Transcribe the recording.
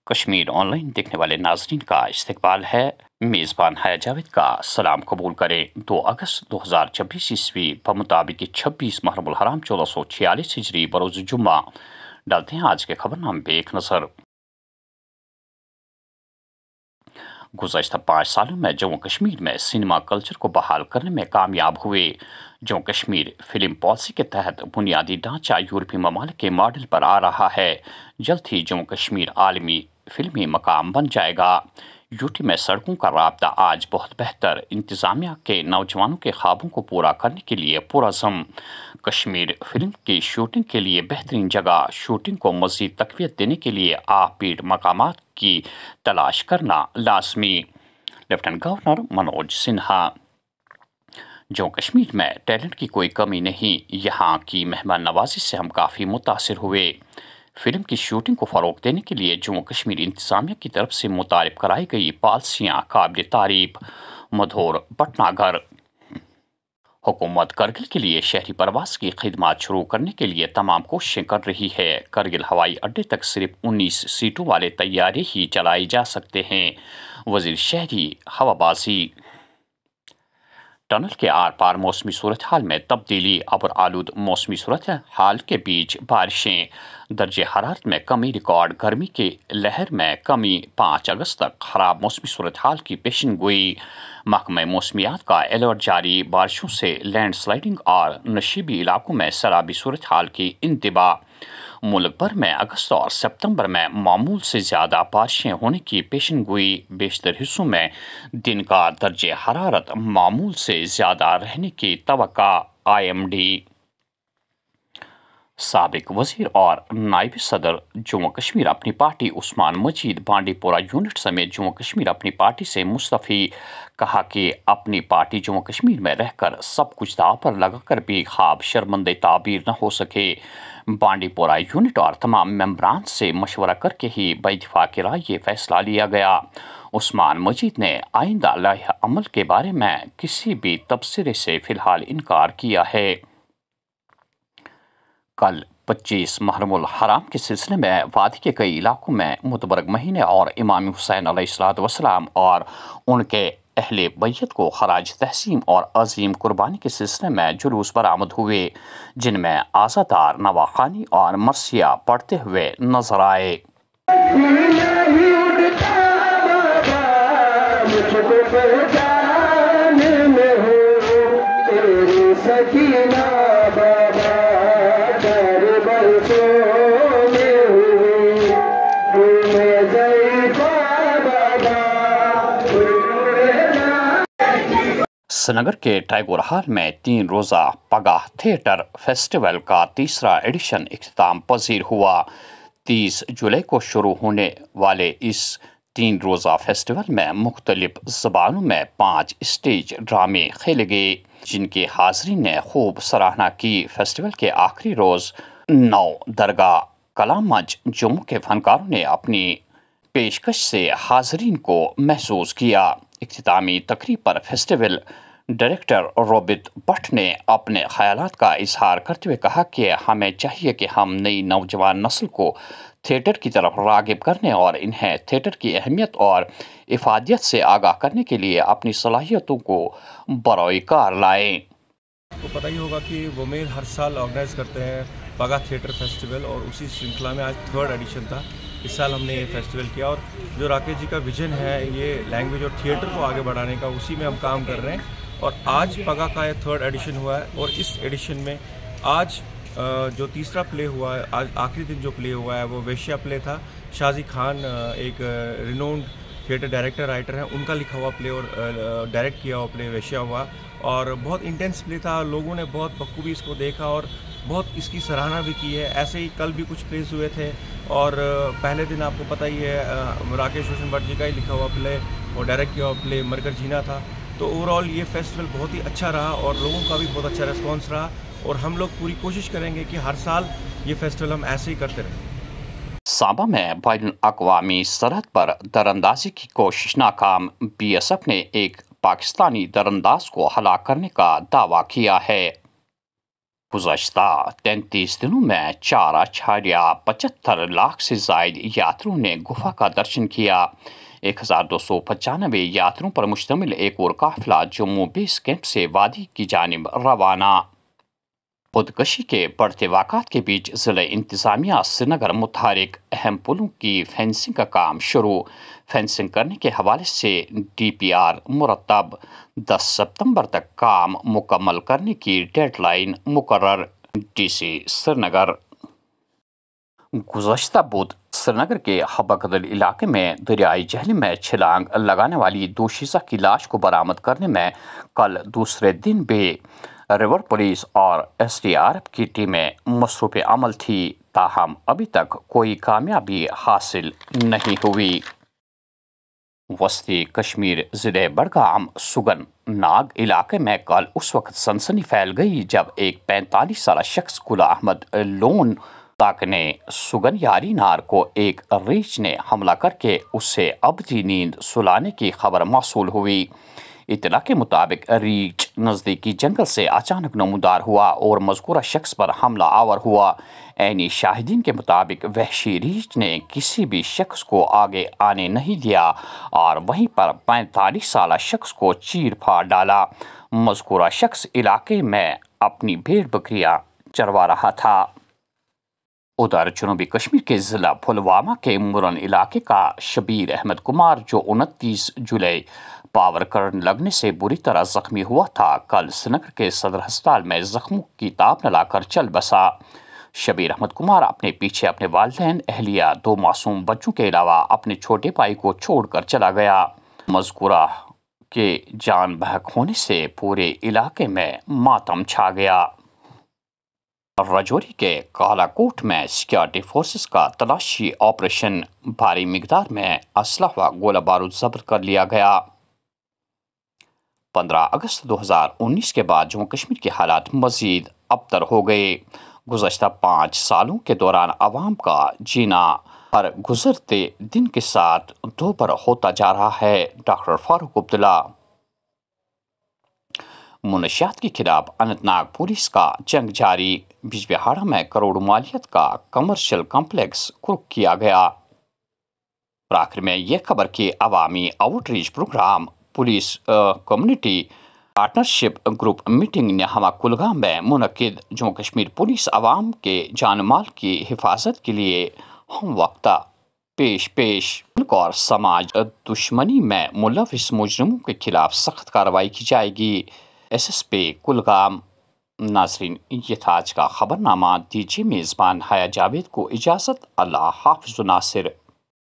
Kashmir online देखने वाले नाजरीन का इस्तकबाल है। मेज़बान हया जावेद का सलाम कबूल करें। 2 अगस्त 2026 ईस्वी बमुताबिक 26 मुहर्रम हराम 1446 हिजरी बरोज़ जुम्मा। डालते हैं आज के खबरनामे पे एक नज़र। गुज़श्ता 5 सालों में जम्मू कश्मीर में सिनेमा कल्चर को बहाल करने में कामयाब हुए। जम्मू कश्मीर फिल्म पॉलिसी के तहत बुनियादी ढांचा यूरोपीय ममालिक के मॉडल पर आ रहा है। जल्द ही जम्मू कश्मीर आलमी फिल्मी मकाम बन जाएगा। यूटी में सड़कों का राब्ता आज बहुत बेहतर। इंतजामिया के नौजवानों के ख्वाबों को पूरा करने के लिए पुरज़म। कश्मीर फिल्म की शूटिंग के लिए बेहतरीन जगह। शूटिंग को मज़ीद तक़वियत देने के लिए आपबीट मकामात की तलाश करना लाजमी। Lieutenant governor Manoj Sinha. जम्मू कश्मीर में टैलेंट की कोई कमी नहीं। यहाँ की मेहमान नवाजी से हम काफ़ी मुतासिर हुए। फिल्म की शूटिंग को फ़रोग़ देने के लिए जम्मू कश्मीर इंतज़ामिया की तरफ से मुतारिफ कराई गई पॉलिसियाँ काबिल तारीफ। मधोर भटनागर। हुकूमत करगिल के लिए शहरी प्रवास की खिदमत शुरू करने के लिए तमाम कोशिशें कर रही है। करगिल हवाई अड्डे तक सिर्फ 19 सीटों वाले तैयारे ही चलाई जा सकते हैं। वज़ीर शहरी हवाबाजी। टनल के आर पार मौसमी सूरत हाल में तब्दीली। अबर आलूद मौसमी सूरत हाल के बीच बारिशें। दर्जे हरारत में कमी रिकॉर्ड। गर्मी की लहर में कमी। 5 अगस्त तक खराब मौसमी सूरत हाल की पेशन गोई। महकमा मौसमियात का अलर्ट जारी। बारिशों से लैंड स्लाइडिंग और नशीबी इलाकों में सैलाबी सूरत हाल की इंतबा। मुल्क भर में अगस्त और सितंबर में मामूल से ज़्यादा बारिशें होने की पेशन गोई। बेशतर हिस्सों में दिन का दर्जे हरारत मामूल से ज़्यादा रहने की तवक्का। IMD। साबिक वज़ीर और नायब सदर जम्मू कश्मीर अपनी पार्टी उस्मान मजीद बांडीपोरा यूनिट समेत जम्मू कश्मीर अपनी पार्टी से मुस्तफ़ी। कहा कि अपनी पार्टी जम्मू कश्मीर में रहकर सब कुछ दाव पर लगाकर भी ख्वाब शर्मंदे ताबीर न हो सके। बांडीपोरा यूनिट और तमाम मेंबरान से मशवरा करके ही बेइत्तेफाक राय ये फैसला लिया गया। उस्मान मजीद ने आइंदा लाइहा अमल के बारे में किसी भी तबसरे से फ़िलहाल इनकार किया है। कल 25 मुहर्रम हराम के सिलसिले में वादी के कई इलाकों में मुतबरक महीने और इमाम हुसैन अलैहिस्सलाम और उनके अहले बैत को खराज तहसीम और अजीम कुर्बानी के सिलसिले में जुलूस बरामद हुए, जिनमें आज़ादार नवाखानी और मरसिया पढ़ते हुए नजर आए। श्रीनगर के टैगोर हॉल में 3 रोज़ा पगाह थिएटर फेस्टिवल का तीसरा एडिशन इख्तिताम पजीर हुआ। 30 जुलाई को शुरू होने वाले इस 3 रोज़ा फेस्टिवल में मुख्तलिफ ज़बानों में 5 स्टेज ड्रामे खेले गए, जिनकी हाज़रीन ने खूब सराहना की। फेस्टिवल के आखिरी रोज़ 9 दरगाह कलाम मंच जम्मू के फनकारों ने अपनी पेशकश से हाज़रीन को महसूस किया। इख्तितामी तकरीब पर फेस्टिवल डायरेक्टर रोबित भट्ट ने अपने ख्यालात का इजहार करते हुए कहा कि हमें चाहिए कि हम नई नौजवान नस्ल को थिएटर की तरफ राग़िब करने और इन्हें थिएटर की अहमियत और इफ़ादियत से आगाह करने के लिए अपनी सलाहियतों को बरोए कार लाएं। आपको पता ही होगा कि वोमेल हर साल ऑर्गेनाइज करते हैं पगाह थिएटर फेस्टिवल, और उसी श्रृंखला में आज 3rd एडिशन था। इस साल हमने ये फेस्टिवल किया, और जो राकेश जी का विजन है ये लैंग्वेज और थिएटर को आगे बढ़ाने का, उसी में हम काम कर रहे हैं। और आज पगाह का ये 3rd एडिशन हुआ है, और इस एडिशन में आज जो तीसरा प्ले हुआ है, आज आखिरी दिन जो प्ले हुआ है वो वेश्या प्ले था। शाजी खान एक रिनोन्ड थिएटर डायरेक्टर राइटर हैं, उनका लिखा हुआ प्ले और डायरेक्ट किया हुआ प्ले वेश्या हुआ, और बहुत इंटेंस प्ले था। लोगों ने बहुत बखूबी इसको देखा और बहुत इसकी सराहना भी की है। ऐसे ही कल भी कुछ प्लेस हुए थे, और पहले दिन आपको पता ही है राकेश रोशन भट्ट जी का ही लिखा हुआ प्ले और डायरेक्ट किया हुआ प्ले मरकर जीना था। तो ओवरऑल ये फेस्टिवल बहुत ही अच्छा रहा और लोगों का भी बहुत अच्छा रिस्पॉन्स रहा, और हम लोग पूरी कोशिश करेंगे कि हर साल ये फेस्टिवल हम ऐसे ही करते रहें। सांबा में बैनुल-अक़वामी सरहद पर दरअंदाजी की कोशिश नाकाम। BSF ने एक पाकिस्तानी दरअंदाज को हलाक करने का दावा किया है। گزشتہ 33 دنوں میں 4.75 لاکھ سے زائد یاتریوں نے گفا کا درشن کیا۔ 1295 یاتریوں پر مشتمل ایک اور قافلہ جموں بیس کیمپ سے وادی کی جانب روانہ۔ خودکشی کے بڑھتے واقعات کے بیچ ضلع انتظامیہ سری نگر متحرک، اہم پلوں کی فینسنگ کا کام شروع۔ فینسنگ کرنے کے حوالے سے ڈی پی آر مرتب، 10 ستمبر تک کام مکمل کرنے کی ڈیڈ لائن مقرر۔ ڈی سی سری نگر۔ گزشتہ بدھ سری نگر کے حبہ علاقے میں دریائے جہلم میں چھلانگ لگانے والی دوشیزہ کی لاش کو برآمد کرنے میں کل دوسرے دن بھی ریور پولیس اور ایس ڈی آر ایف کی ٹیمیں مصروف عمل تھی، تاہم ابھی تک کوئی کامیابی حاصل نہیں ہوئی۔ وسطی کشمیر ضلع بڈگام سگن ناگ علاقے میں کل اس وقت سنسنی پھیل گئی جب ایک 45 سالہ شخص گل احمد لون تاک نے سگن یاری نار کو ایک ریچھ نے حملہ کر کے اس سے ابدی نیند سلانے کی خبر موصول ہوئی۔ اطلاع کے مطابق ریچھ نزدیکی جنگل سے اچانک نمودار ہوا اور مذکورہ شخص پر حملہ آور ہوا۔ عینی شاہدین کے مطابق وحشی ریچھ نے کسی بھی شخص کو آگے آنے نہیں دیا اور وہیں پر 45 سالہ شخص کو چیر پھاڑ ڈالا۔ مذکورہ شخص علاقے میں اپنی بھیڑ بکریاں چروا رہا تھا۔ ادھر جنوبی کشمیر کے ضلع پھلوامہ کے مرن علاقے کا شبیر احمد کمار، جو 29 جولائی پاور کرنٹ لگنے سے بری طرح زخمی ہوا تھا، کل سری نگر کے صدر ہسپتال میں زخموں کی تاب نہ لا کر چل بسا۔ شبیر احمد کمار اپنے پیچھے اپنے والدین، اہلیہ، 2 معصوم بچوں کے علاوہ اپنے چھوٹے بھائی کو چھوڑ کر چلا گیا۔ مذکورہ کے جان بحق ہونے سے پورے علاقے میں ماتم چھا گیا۔ راجوری کے کالا کوٹ میں سیکورٹی فورسز کا تلاشی آپریشن، بھاری مقدار میں اسلحہ و گولہ بارود ضبط کر لیا گیا۔ 15 اگست 2019 کے بعد جموں کشمیر کے حالات مزید ابتر ہو گئے۔ گزشتہ 5 سالوں کے دوران عوام کا جینا ہر گزرتے دن کے ساتھ دوبر ہوتا جا رہا ہے۔ ڈاکٹر فاروق عبداللہ۔ منشیات کے خلاف اننت ناگ پولیس کا جنگ جاری، بیج بہاڑا میں کروڑوں مالیت کا کمرشل کمپلیکس قرق کیا گیا۔ اور آخر میں یہ خبر کہ عوامی outreach programme police community partnership group meeting Nehama Kulgam میں منعقد۔ جموں کشمیر پولیس عوام کے جان مال کی حفاظت کے لیے ہم وقتہ پیش ملک اور سماج دشمنی میں ملوث مجرموں کے خلاف سخت کارروائی کی جائے گی۔ S S P Kulgam. ناظرین، یہ تھا آج کا خبر نامہ۔ دیجیے میزبان حیا جاوید کو اجازت۔ اللہ حافظ ناصر۔